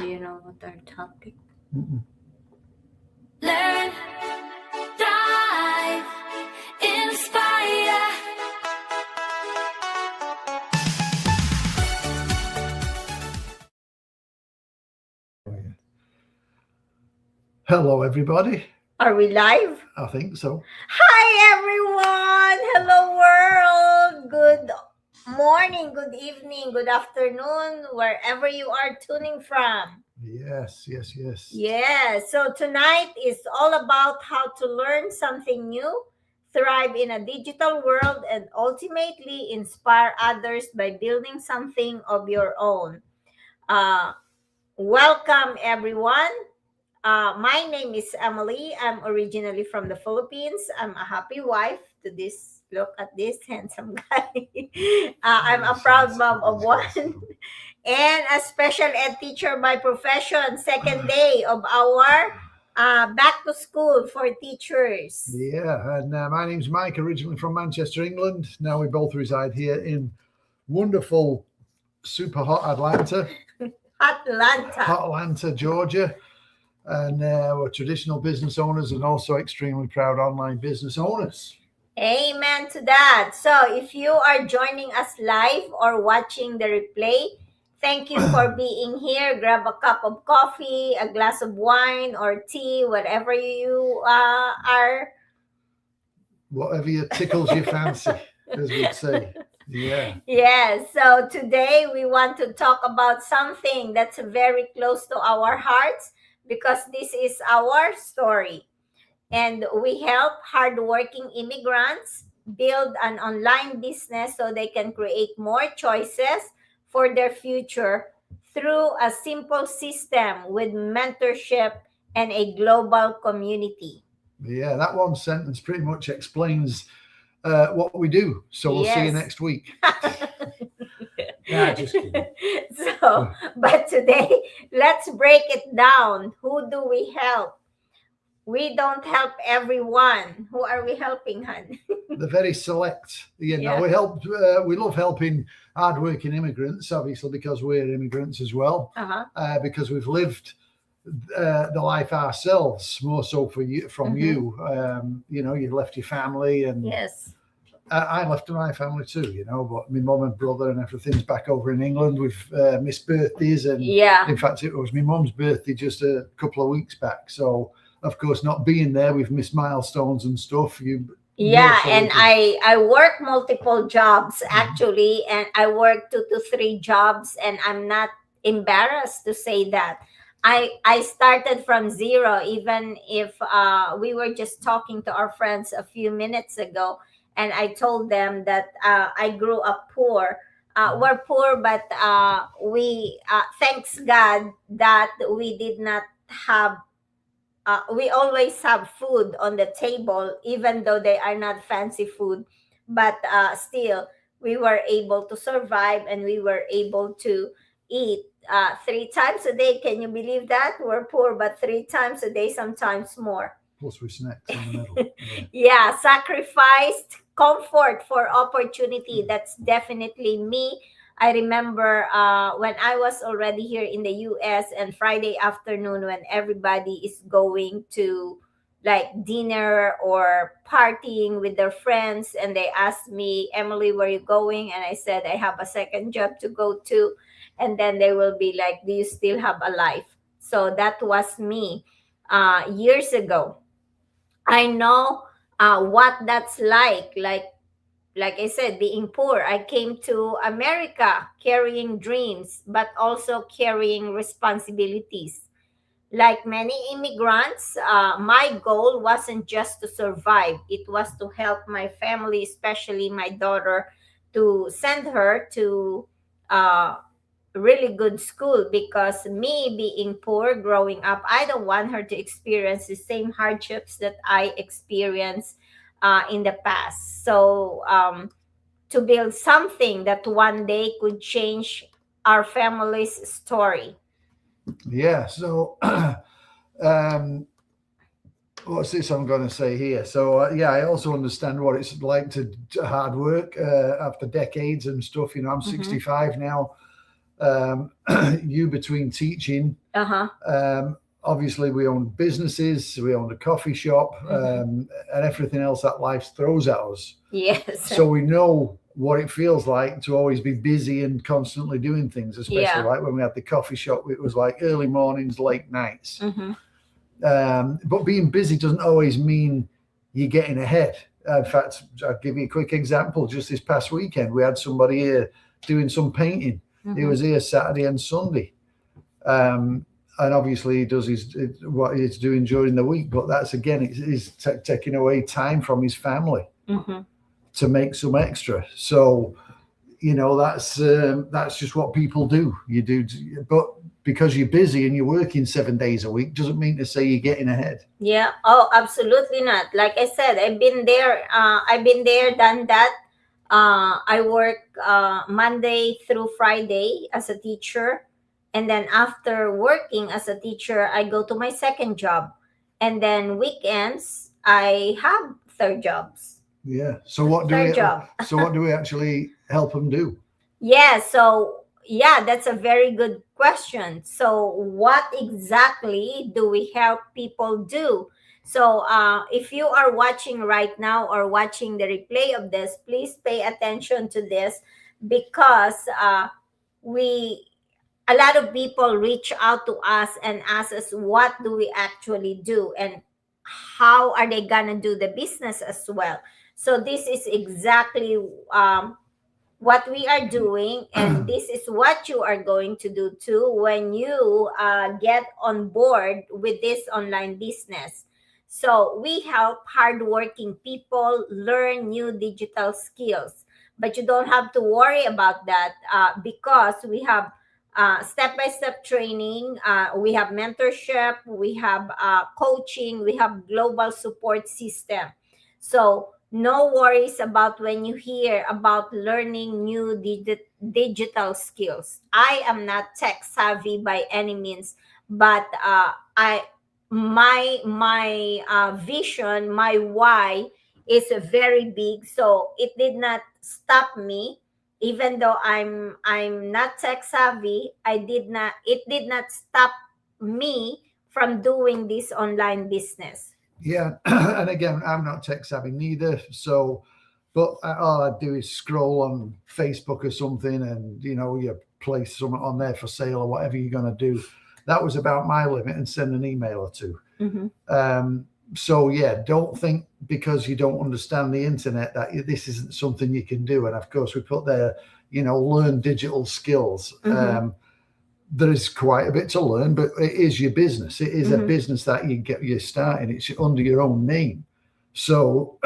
you know what our topic? Mm-mm. Learn, thrive, inspire. Hello, everybody. Are we live? I think so. Hi, everyone. Hello, world. Good morning, good evening, good afternoon, wherever you are tuning from. Yes. Yeah, so tonight is all about how to learn something new, thrive in a digital world, and ultimately inspire others by building something of your own. Uh, Welcome, everyone. My name is Emily. I'm originally from the Philippines. I'm a happy wife to this. Look at this handsome guy. I'm a proud mom of one and a special ed teacher by profession. Second day of our back to school for teachers. Yeah, and my name's Mike, originally from Manchester, England. Now we both reside here in wonderful, super hot Atlanta, Atlanta. Georgia. And we're traditional business owners and also extremely proud online business owners. Amen to that. So, if you are joining us live or watching the replay, thank you for being here. Grab a cup of coffee, a glass of wine or tea, whatever you are. Whatever tickles your fancy, as we'd say. Yeah. Yes. So today we want to talk about something that's very close to our hearts because this is our story. And we help hardworking immigrants build an online business so they can create more choices for their future through a simple system with mentorship and a global community. Yeah, that one sentence pretty much explains what we do. So we'll see you next week. Nah, just kidding. So, but today, let's break it down. Who do we help? We don't help everyone. Who are we helping, hun? The very select. Yeah. We help. We love helping hardworking immigrants, obviously, because we're immigrants as well. Because we've lived the life ourselves, more so from you. You left your family, and Yes. I left my family too. But my mum and brother and everything's back over in England. We've missed birthdays, and in fact, it was my mum's birthday just a couple of weeks back. So, of course, not being there, we've missed milestones and stuff. And I work multiple jobs actually, and I work 2 to 3 jobs, and I'm not embarrassed to say that. I started from zero, even if we were just talking to our friends a few minutes ago, and I told them that I grew up poor. We're poor, but we thanks God that we did not have we always have food on the table, even though they are not fancy food. But still, we were able to survive and we were able to eat 3 times a day. Can you believe that? We're poor, but 3 times a day, sometimes more. Plus, we snacked in the middle. Yeah, sacrificed comfort for opportunity. That's definitely me. I remember when I was already here in the US, and Friday afternoon when everybody is going to like dinner or partying with their friends, and they asked me, Emily, where are you going? And I said, I have a second job to go to. And then they will be like, do you still have a life? So that was me years ago. I know what that's like I said, being poor. I came to America carrying dreams, but also carrying responsibilities. Like many immigrants, my goal wasn't just to survive, it was to help my family, especially my daughter, to send her to uh, really good school, because me being poor growing up, I don't want her to experience the same hardships that I experienced in the past. So to build something that one day could change our family's story. Yeah. So, what's this I'm going to say here? So, I also understand what it's like to hard work after decades and stuff. I'm 65 now. You between teaching. Obviously, we own businesses, we own a coffee shop, and everything else that life throws at us. Yes. So we know what it feels like to always be busy and constantly doing things, especially like when we had the coffee shop, it was like early mornings, late nights. But being busy doesn't always mean you're getting ahead. In fact, I'll give you a quick example. Just this past weekend, we had somebody here doing some painting. He was here Saturday and Sunday. And obviously he does what he's doing during the week, but that's again, he's taking away time from his family to make some extra. So, that's just what people do. You do, but because you're busy and you're working 7 days a week, doesn't mean to say you're getting ahead. Yeah. Oh, absolutely not. Like I said, I've been there, done that. I work Monday through Friday as a teacher. And then after working as a teacher, I go to my second job. And then weekends, I have third jobs. Yeah. So what do we actually help them do? Yeah. So, that's a very good question. So what exactly do we help people do? So if you are watching right now or watching the replay of this, please pay attention to this because a lot of people reach out to us and ask us what do we actually do and how are they gonna do the business as well. So this is exactly what we are doing, and this is what you are going to do too when you get on board with this online business. So we help hardworking people learn new digital skills, but you don't have to worry about that because we have step-by-step training, we have mentorship, we have coaching, we have global support system. So no worries about when you hear about learning new digital skills. I am not tech savvy by any means, but my vision, my why is very big. So it did not stop me. Even though I'm not tech savvy, it did not stop me from doing this online business. Yeah. And again, I'm not tech savvy neither. So, but all I do is scroll on Facebook or something and, you place something on there for sale or whatever you're going to do. That was about my limit, and send an email or two. So don't think because you don't understand the internet that this isn't something you can do. And of course we put there, learn digital skills. There is quite a bit to learn, but it is your business. It is a business that you're starting. It's under your own name. So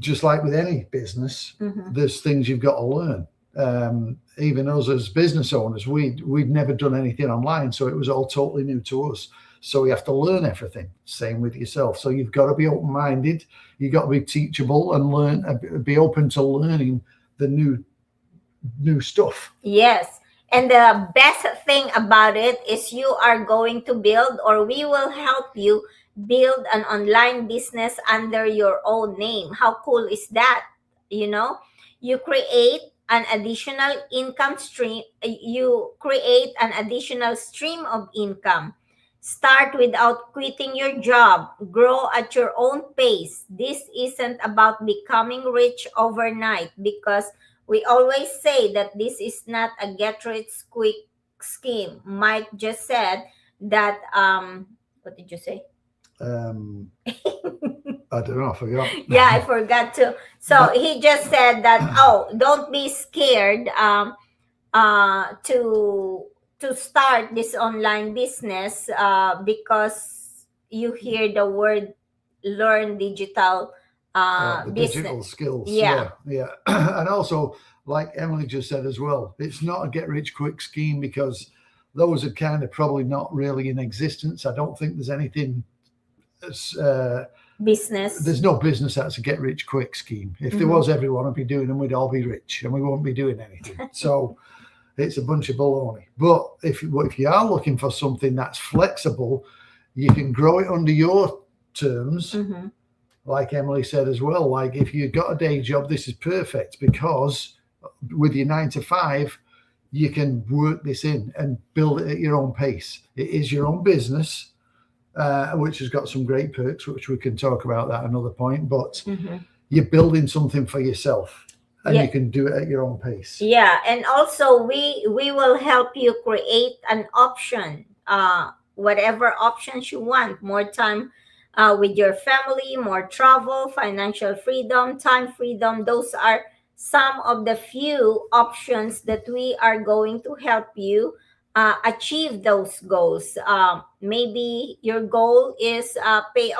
just like with any business, there's things you've got to learn. Even us as business owners, we'd never done anything online. So it was all totally new to us. So you have to learn everything. Same with yourself. So you've got to be open-minded. You've got to be teachable and be open to learning the new stuff. Yes. And the best thing about it is you are going to build, or we will help you build an online business under your own name. How cool is that? You create an additional income stream. You create an additional stream of income. Start without quitting your job. Grow at your own pace. This isn't about becoming rich overnight, because we always say that this is not a get-rich-quick scheme. Mike just said that, what did you say? I don't know, I forgot. Yeah, I forgot too. So he just said that, don't be scared to start this online business because you hear the word learn digital the business. Digital skills. Yeah. And also, like Emily just said as well, it's not a get-rich-quick scheme because those are kind of probably not really in existence. I don't think there's anything business. There's no business that's a get-rich-quick scheme. If there was, everyone would be doing them. We'd all be rich and we won't be doing anything. So it's a bunch of baloney. But if you are looking for something that's flexible, you can grow it under your terms. Like Emily said as well, like if you've got a day job, this is perfect because with your 9 to 5, you can work this in and build it at your own pace. It is your own business, which has got some great perks, which we can talk about that another point. But you're building something for yourself, and you can do it at your own pace. Yeah, and also we will help you create an option, whatever options you want. More time with your family, more travel, financial freedom, time freedom. Those are some of the few options that we are going to help you achieve those goals. Maybe your goal is pay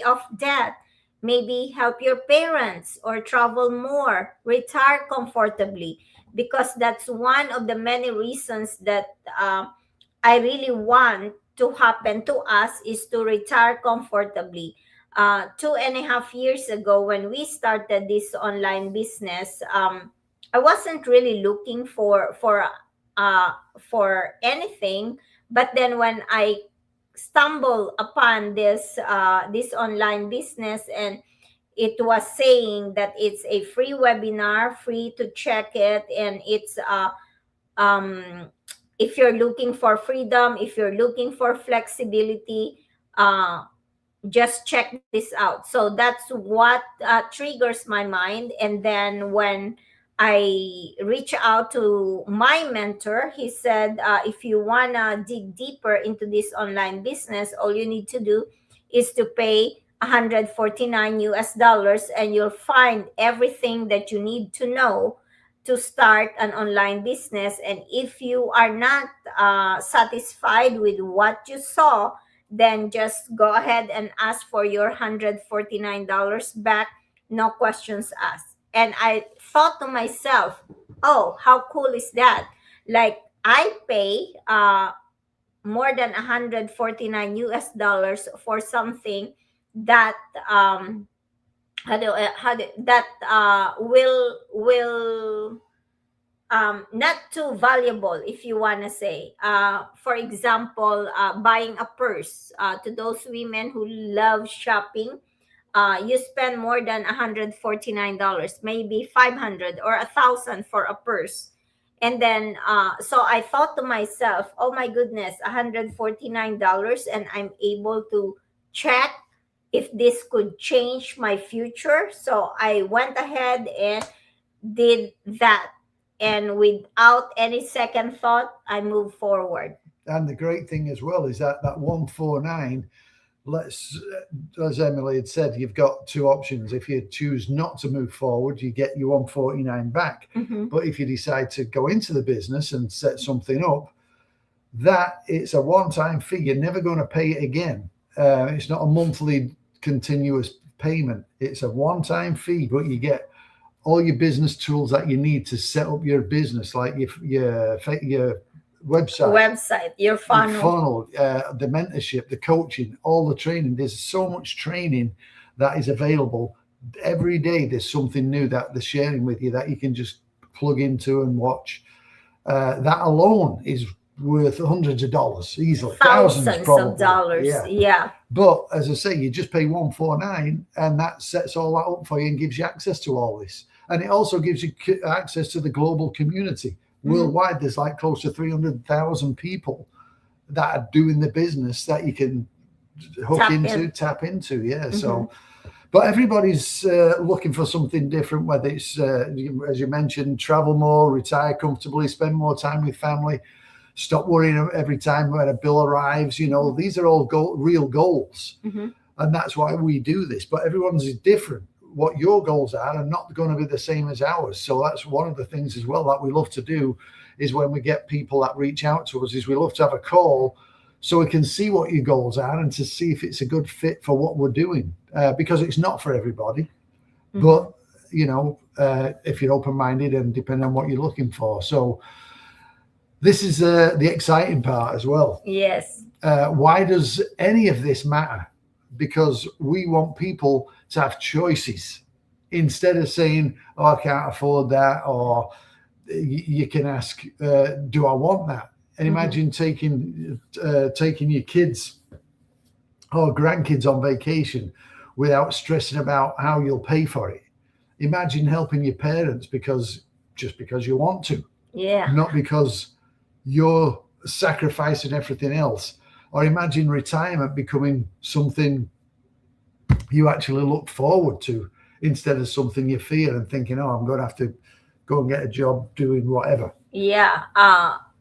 off debt, maybe help your parents or travel more, retire comfortably, because that's one of the many reasons that I really want to happen to us is to retire comfortably. 2.5 years ago, when we started this online business, I wasn't really looking for anything. But then when I stumbled upon this online business, and it was saying that it's a free webinar, free to check it, and it's um if you're looking for freedom, if you're looking for flexibility, just check this out. So that's what triggers my mind. And then when I reach out to my mentor, he said, if you want to dig deeper into this online business, all you need to do is to pay 149 US dollars, and you'll find everything that you need to know to start an online business. And if you are not satisfied with what you saw, then just go ahead and ask for your $149 back, no questions asked. And I thought to myself, oh, how cool is that? Like, I pay more than 149 US dollars for something that will not too valuable, if you want to say. For example, buying a purse. To those women who love shopping, you spend more than $149, maybe 500 or 1,000 for a purse. And then, so I thought to myself, oh my goodness, $149, and I'm able to check if this could change my future. So I went ahead and did that. And without any second thought, I moved forward. And the great thing as well is that 149, as Emily had said, you've got two options. If you choose not to move forward, you get your 149 back. But if you decide to go into the business and set something up, that it's a one-time fee. You're never going to pay it again. It's not a monthly continuous payment. It's a one-time fee, but you get all your business tools that you need to set up your business, like your website, your funnel, the mentorship, the coaching, all the training. There's so much training that is available every day. There's something new that they're sharing with you that you can just plug into and watch. That alone is worth hundreds of dollars easily, thousands of dollars. Yeah. But as I say, you just pay 149, and that sets all that up for you and gives you access to all this. And it also gives you access to the global community. Worldwide, there's like close to 300,000 people that are doing the business that you can tap into. Yeah. So, but everybody's looking for something different, whether it's, as you mentioned, travel more, retire comfortably, spend more time with family, stop worrying every time when a bill arrives. You know, these are all real goals. And that's why we do this. But everyone's is different. What your goals are not going to be the same as ours. So that's one of the things as well that we love to do, is when we get people that reach out to us, is we love to have a call so we can see what your goals are and to see if it's a good fit for what we're doing, because it's not for everybody. But, you know, if you're open-minded and depending on what you're looking for. So this is the exciting part as well. Yes. Why does any of this matter? Because we want people to have choices, instead of saying, oh, I can't afford that, or you can ask, do I want that? And imagine taking your kids or grandkids on vacation without stressing about how you'll pay for it. Imagine helping your parents because you want to. Yeah. not because you're sacrificing everything else. Or imagine retirement becoming something you actually look forward to instead of something you fear and thinking, oh, I'm going to have to go and get a job doing whatever. Yeah.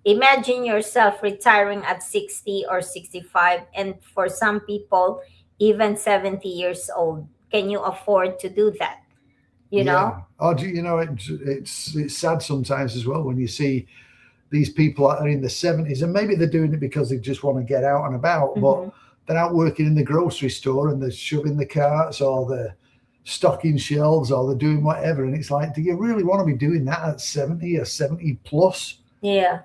Imagine yourself retiring at 60 or 65, and for some people, even 70 years old. Can you afford to do that? You know? Yeah. Oh, it's sad sometimes as well when you see these people that are in the 70s, and maybe they're doing it because they just want to get out and about, but they're out working in the grocery store and they're shoving the carts or they're stocking shelves or they're doing whatever. And it's like, do you really want to be doing that at 70 or 70 plus? Yeah.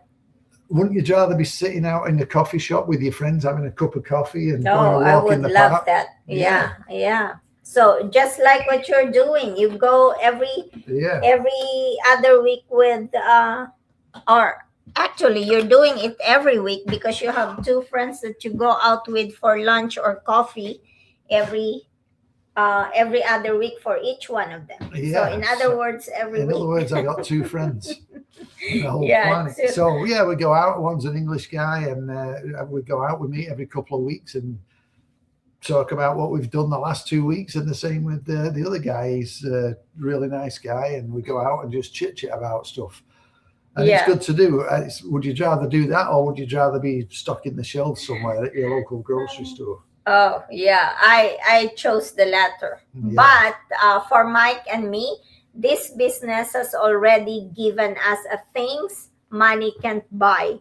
Wouldn't you rather be sitting out in the coffee shop with your friends having a cup of coffee and No, going a I walk in would the love park? that. Yeah. Yeah. So just like what you're doing, you go Yeah. every other week with or actually you're doing it every week because you have two friends that you go out with for lunch or coffee every every other week for each one of them. So Yeah. in other words, every In week. other words, I got two friends in the whole Yeah, planet. two. So yeah, we go out. One's an English guy, and we go out. We meet every couple of weeks and talk about what we've done the last 2 weeks. And the same with the other guy. He's a really nice guy, and we go out and just chit chat about stuff. And it's Yeah. good to do. Would you rather do that, or would you rather be stuck in the shelves somewhere at your local grocery store? Oh yeah, I chose the latter. Yeah. But for Mike and me, this business has already given us a things money can't buy.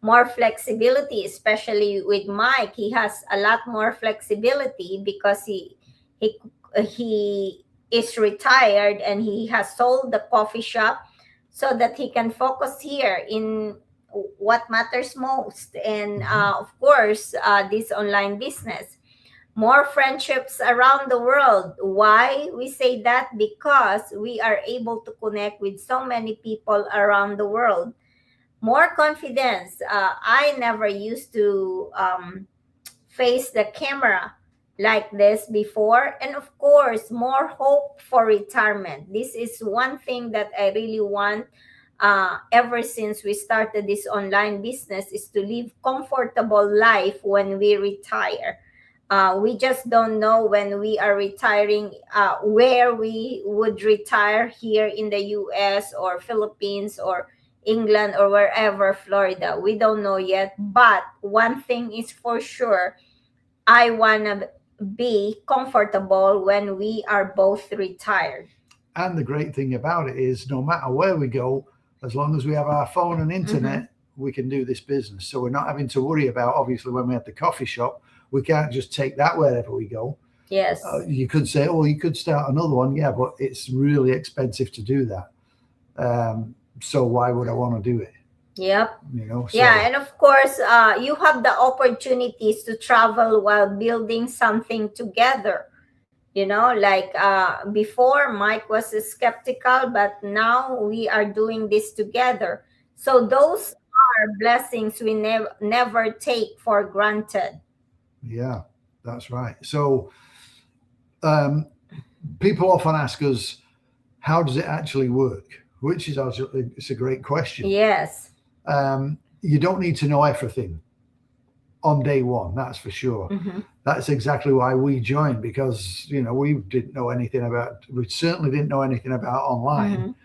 More flexibility, especially with Mike. He has a lot more flexibility because he he is retired and he has sold the coffee shop so that he can focus here in what matters most, and of course this online business. More friendships around the world. Why we say that? Because we are able to connect with so many people around the world. More confidence. I never used to face the camera like this before. And of course, more hope for retirement. This is one thing that I really want ever since we started this online business, is to live comfortable life when we retire. We just don't know when we are retiring, where we would retire, here in the US or Philippines or England or wherever, Florida. We don't know yet. But one thing is for sure, I want to be comfortable when we are both retired. And the great thing about it is, no matter where we go, as long as we have our phone and internet, we can do this business. So we're not having to worry about, obviously, when we have the coffee shop, we can't just take that wherever we go. Yes. You could say, oh, you could start another one. Yeah, but it's really expensive to do that. So why would I want to do it? Yep. So. Yeah, and of course, you have the opportunities to travel while building something together. Like before, Mike was skeptical, but now we are doing this together. So those are blessings we never take for granted. Yeah, that's right. So people often ask us, how does it actually work? Which is it's a great question. Yes. You don't need to know everything on day one, that's for sure. That's exactly why we joined, because we certainly didn't know anything about online.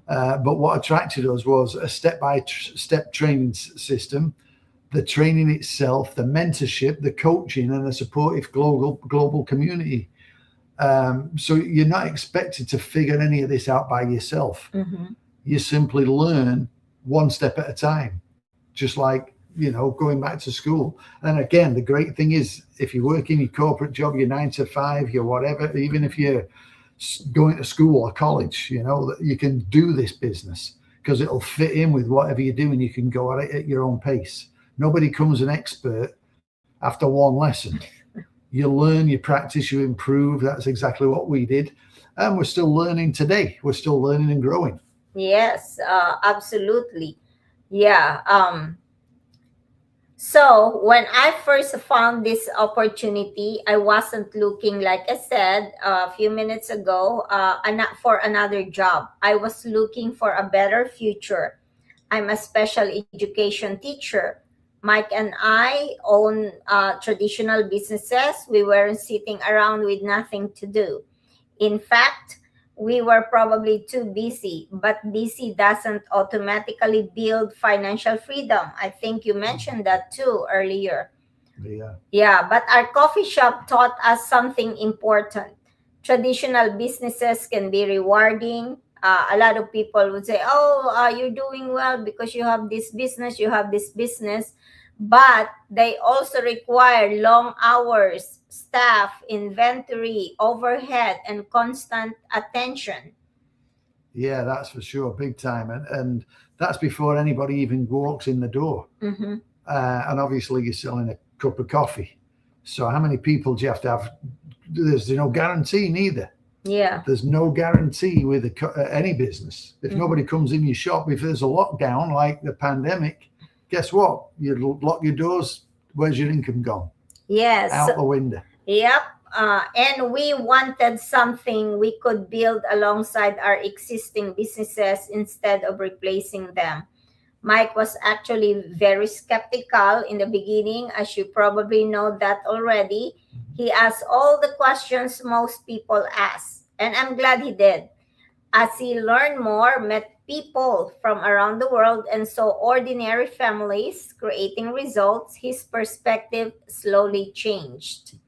But what attracted us was a step-by-step training system, the training itself, the mentorship, the coaching, and a supportive global community. So you're not expected to figure any of this out by yourself. You simply learn one step at a time, just like going back to school. And again, the great thing is, if you work in your corporate job, your 9 to 5, your whatever, even if you're going to school or college, that you can do this business because it'll fit in with whatever you're doing. You can go at it at your own pace. Nobody becomes an expert after one lesson. You learn, you practice, you improve. That's exactly what we did. And we're still learning today. We're still learning and growing. Yes, absolutely. Yeah. So when I first found this opportunity, I wasn't looking, like I said a few minutes ago, for another job. I was looking for a better future. I'm a special education teacher. Mike and I own traditional businesses. We weren't sitting around with nothing to do. In fact, we were probably too busy, but busy doesn't automatically build financial freedom. I think you mentioned that too earlier. Yeah. Yeah, but our coffee shop taught us something important. Traditional businesses can be rewarding. A lot of people would say, "Oh, you're doing well because you have this business, you have this business." But they also require long hours, staff, inventory, overhead, and constant attention. Yeah, that's for sure, big time. And that's before anybody even walks in the door. Mm-hmm. And obviously, you're selling a cup of coffee. So, how many people do you have to have? There's no guarantee neither. Yeah. There's no guarantee with any business. If nobody comes in your shop, if there's a lockdown like the pandemic, guess what? You lock your doors. Where's your income gone? Yes. Out the window. Yep. And we wanted something we could build alongside our existing businesses instead of replacing them. Mike was actually very skeptical in the beginning, as you probably know that already. He asked all the questions most people ask, and I'm glad he did. As he learned more, met people from around the world, and saw ordinary families creating results, his perspective slowly changed.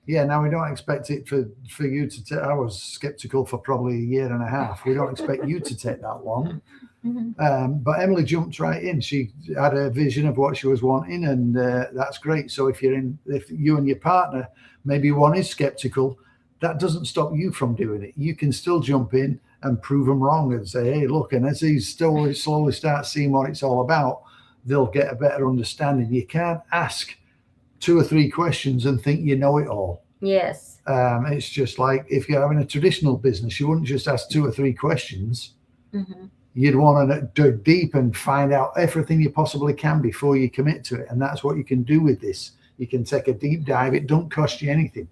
Yeah, now we don't expect it for you to take. I was skeptical for probably a year and a half. We don't expect you to take that long. But Emily jumped right in. She had a vision of what she was wanting, and that's great. So if you and your partner, maybe one is skeptical, that doesn't stop you from doing it. You can still jump in and prove them wrong and say, hey, look, and as he slowly start seeing what it's all about, they'll get a better understanding. You can't ask 2 or 3 questions and think you know it all. Yes. It's just like if you're having a traditional business, you wouldn't just ask 2 or 3 questions. Mm-hmm. You'd want to dig deep and find out everything you possibly can before you commit to it. And that's what you can do with this. You can take a deep dive. It don't cost you anything.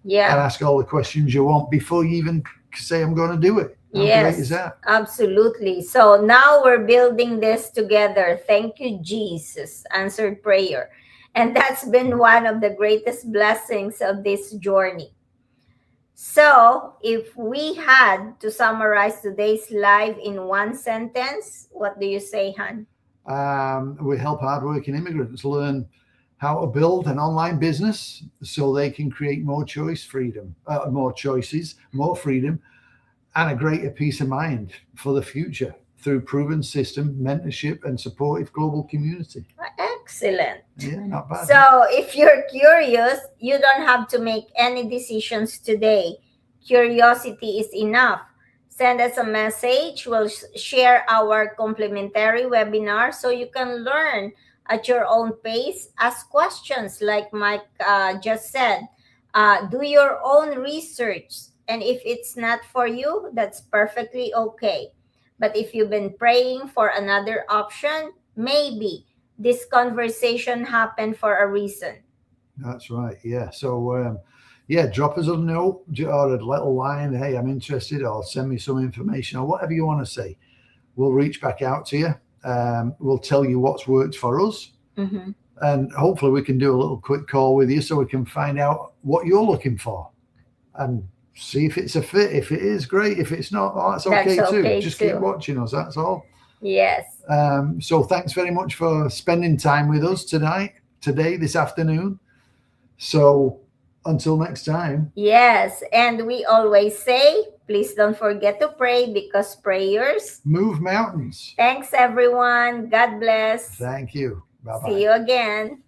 Yeah. And ask all the questions you want before you even say, I'm going to do it. How great is that? Absolutely. So now we're building this together. Thank you, Jesus. Answered prayer. And that's been one of the greatest blessings of this journey. So, if we had to summarize today's live in one sentence, what do you say, Han? We help hardworking immigrants learn how to build an online business so they can create more more choices, more freedom, and a greater peace of mind for the future through proven system, mentorship, and supportive global community. Excellent. Yeah, not bad. So if you're curious, you don't have to make any decisions today. Curiosity is enough. Send us a message. We'll share our complimentary webinar so you can learn at your own pace. Ask questions like Mike just said. Do your own research. And if it's not for you, that's perfectly okay. But if you've been praying for another option, maybe this conversation happened for a reason. That's right. Yeah. So, drop us a note or a little line. Hey, I'm interested, or send me some information, or whatever you want to say. We'll reach back out to you. We'll tell you what's worked for us. Mm-hmm. And hopefully we can do a little quick call with you so we can find out what you're looking for and see if it's a fit. If it is, great. If it's not, that's okay too. Just keep watching us. That's all. Yes. So thanks very much for spending time with us this afternoon. So until next time. Yes. And we always say, please don't forget to pray because prayers move mountains. Thanks, everyone. God bless. Thank you. Bye-bye. See you again.